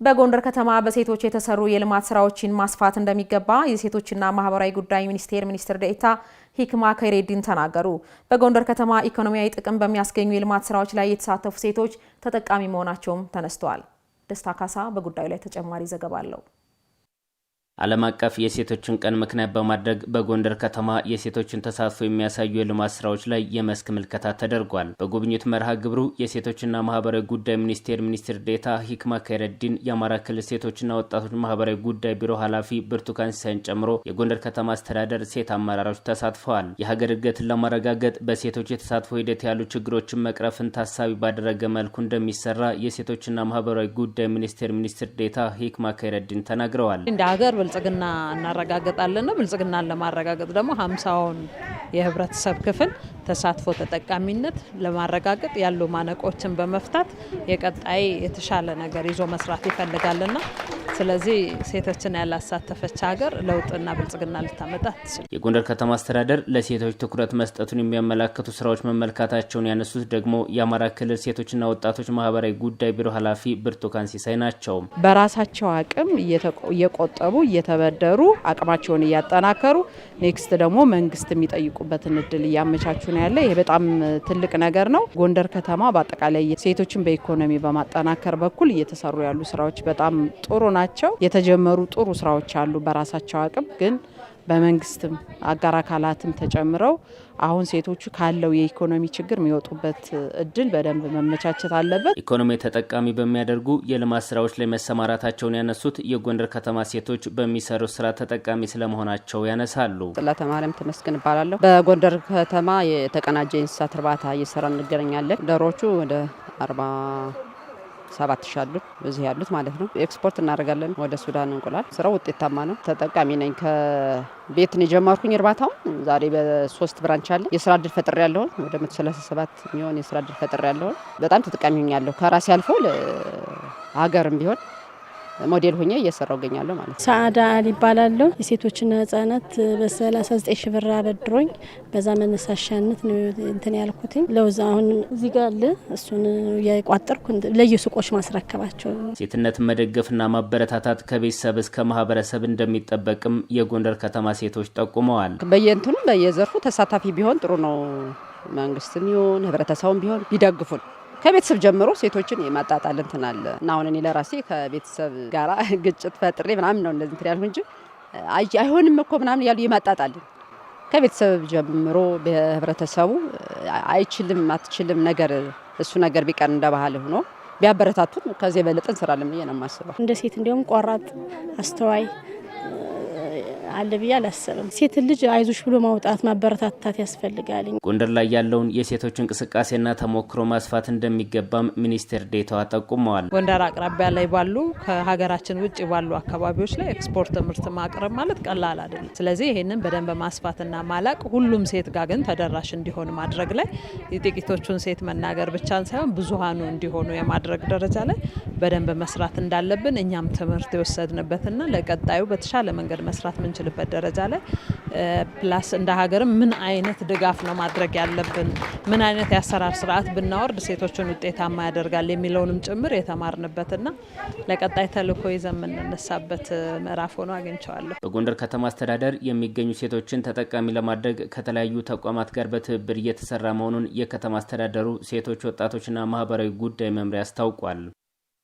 በጎንደር ከተማ በሴቶች የተሰሩ የልማት ስራዎችን ማስፋት እንደሚገባ የሴቶችና ማህበራዊ ጉዳይ ሚኒስትር ዴኤታ ሂክማ ከይሬዲን ተናገሩ። በጎንደር ከተማ ኢኮኖሚያዊ ጥቅም በሚያስገኙ የልማት ስራዎች ላይ የተሳተፉ ሴቶች ተጠቃሚ መሆናቸውም ተነስተዋል። ደስታ ካሳ በጉዳዩ ላይ ተጨማሪ ዘገባ አለው። ዓለም አቀፍ የሴቶችን ቀን ምክንያት በማድረግ በጎንደር ከተማ የሴቶችን ተሳትፎ የሚያሳዩ የልማት ስራዎች ላይ የመስክ ምልከታ ተደርጓል። በጉብኝት መርሃ ግብሩ የሴቶችና ማህበራዊ ጉዳይ ሚኒስትር ዴኤታ ሂክማ ከይሬዲን፣ የአማራ ክልል ሴቶችና ወጣቶች ማህበራዊ ጉዳይ ቢሮ ኃላፊ ብርቱካን ሲሳይን ጨምሮ የጎንደር ከተማ አስተዳደር ሴት አመራሮች ተሳትፈዋል። የሀገር እድገትን ለማረጋገጥ በሴቶች የተሳትፎ ሂደት ያሉ ችግሮችን መቅረፍን ታሳቢ ባደረገ መልኩ እንደሚሰራ የሴቶችና ማህበራዊ ጉዳይ ሚኒስቴር ዴኤታ ሂክማ ከይሬዲን ተናግረዋል። ብልጽግና እናረጋግጣለን ነው። ብልጽግናን ለማረጋገጥ ደግሞ 50ውን የህብረተሰብ ክፍል ተሳትፎ ተጠቃሚነት ለማረጋገጥ ያሉ ማነቆችን በመፍታት የቀጣይ የተሻለ ነገር ይዞ መስራት ይፈልጋልና ስለዚህ ሴቶችን ያላሳተፈች ሀገር ለውጥና ብልጽግና ልታመጣ ትችላል። የጎንደር ከተማ አስተዳደር ለሴቶች ትኩረት መስጠቱን የሚያመላክቱ ስራዎች መመልከታቸውን ያነሱት ደግሞ የአማራ ክልል ሴቶችና ወጣቶች ማህበራዊ ጉዳይ ቢሮ ኃላፊ ብርቱካን ሲሳይ ናቸው። በራሳቸው አቅም እየቆጠቡ እየተበደሩ አቅማቸውን እያጠናከሩ ኔክስት ደግሞ መንግስት የሚጠይቁበትን እድል እያመቻቹ ነው ያለ። ይሄ በጣም ትልቅ ነገር ነው። ጎንደር ከተማ በአጠቃላይ ሴቶችን በኢኮኖሚ በማጠናከር በኩል እየተሰሩ ያሉ ስራዎች በጣም ጥሩ ናቸው። የተጀመሩ ጥሩ ስራዎች አሉ። በራሳቸው አቅም ግን በመንግስትም አጋር አካላትም ተጨምረው አሁን ሴቶቹ ካለው የኢኮኖሚ ችግር የሚወጡበት እድል በደንብ መመቻቸት አለበት። ኢኮኖሚ ተጠቃሚ በሚያደርጉ የልማት ስራዎች ላይ መሰማራታቸውን ያነሱት የጎንደር ከተማ ሴቶች በሚሰሩ ስራ ተጠቃሚ ስለመሆናቸው ያነሳሉ። ጥላተማርያም ተመስገን እባላለሁ። በጎንደር ከተማ የተቀናጀ እንስሳት እርባታ እየሰራ እንገኛለን። ዶሮቹ ወደ 47 ሺህ አሉ እዚህ ያሉት ማለት ነው። ኤክስፖርት እናደርጋለን ወደ ሱዳን እንቁላል። ስራው ውጤታማ ነው። ተጠቃሚ ነኝ። ከቤት ነው የጀመርኩኝ እርባታው። ዛሬ በ3 ብራንች አለ። የስራ እድል ፈጥሬ ያለሁ ወደ 137 የሚሆን የስራ እድል ፈጥሬ ያለሁ። በጣም ተጠቃሚ ሆኛለሁ። ከራሴ አልፎ ለሀገርም ቢሆን ሞዴል ሆኜ እየሰራው ገኛለሁ ማለት ነው። ሳዕዳ ይባላለሁ። የሴቶችና ህጻናት በ39 ሺህ ብር አበድሮኝ በዛ መነሳሻነት ነው እንትን ያልኩትኝ። ለውዛ አሁን እዚህ ጋር አለ እሱን ያቋጠርኩ ለየሱቆች ማስረከባቸው። ሴትነትን መደገፍና ማበረታታት ከቤተሰብ እስከ ማህበረሰብ እንደሚጠበቅም የጎንደር ከተማ ሴቶች ጠቁመዋል። በየእንትኑ በየዘርፉ ተሳታፊ ቢሆን ጥሩ ነው። መንግስትም ይሁን ህብረተሰቡም ቢሆን ቢደግፉን ከቤተሰብ ጀምሮ ሴቶችን የማጣጣል እንትን አለ እና አሁን እኔ ለራሴ ከቤተሰብ ጋራ ግጭት ፈጥሬ ምናምን ነው እንደዚህ እንትን ያልኩ እንጂ አይሆንም እኮ ምናምን ያሉ የማጣጣል ከቤተሰብ ጀምሮ በህብረተሰቡ አይችልም አትችልም ነገር እሱ ነገር ቢቀር እንደ ባህል ሆኖ ቢያበረታቱን ከዚህ የበለጠ እንሰራለን ብዬ ነው የማስበው። እንደ ሴት እንዲያውም ቆራጥ አስተዋይ አለ ብዬ አላስብም። ሴት ልጅ አይዞሽ ብሎ ማውጣት ማበረታታት ያስፈልጋል። ጎንደር ላይ ያለውን የሴቶች እንቅስቃሴና ተሞክሮ ማስፋት እንደሚገባም ሚኒስትር ዴኤታዋ ጠቁመዋል። ጎንደር አቅራቢያ ላይ ባሉ ከሀገራችን ውጭ ባሉ አካባቢዎች ላይ ኤክስፖርት ምርት ማቅረብ ማለት ቀላል አይደለም። ስለዚህ ይሄንን በደንብ ማስፋትና ማላቅ ሁሉም ሴት ጋር ግን ተደራሽ እንዲሆን ማድረግ ላይ የጥቂቶቹን ሴት መናገር ብቻን ሳይሆን ብዙሃኑ እንዲሆኑ የማድረግ ደረጃ ላይ በደንብ መስራት እንዳለብን እኛም ትምህርት የወሰድንበትና ለቀጣዩ በተሻለ መንገድ መስራት ምንችልበት ደረጃ ላይ ፕላስ እንደ ሀገርም ምን አይነት ድጋፍ ነው ማድረግ ያለብን፣ ምን አይነት የአሰራር ስርዓት ብናወርድ ሴቶችን ውጤታማ ያደርጋል የሚለውንም ጭምር የተማርንበትና ለቀጣይ ተልዕኮ ይዘን የምንነሳበት ምዕራፍ ሆኖ አግኝቼዋለሁ። በጎንደር ከተማ አስተዳደር የሚገኙ ሴቶችን ተጠቃሚ ለማድረግ ከተለያዩ ተቋማት ጋር በትብብር እየተሰራ መሆኑን የከተማ አስተዳደሩ ሴቶች ወጣቶችና ማህበራዊ ጉዳይ መምሪያ አስታውቋል።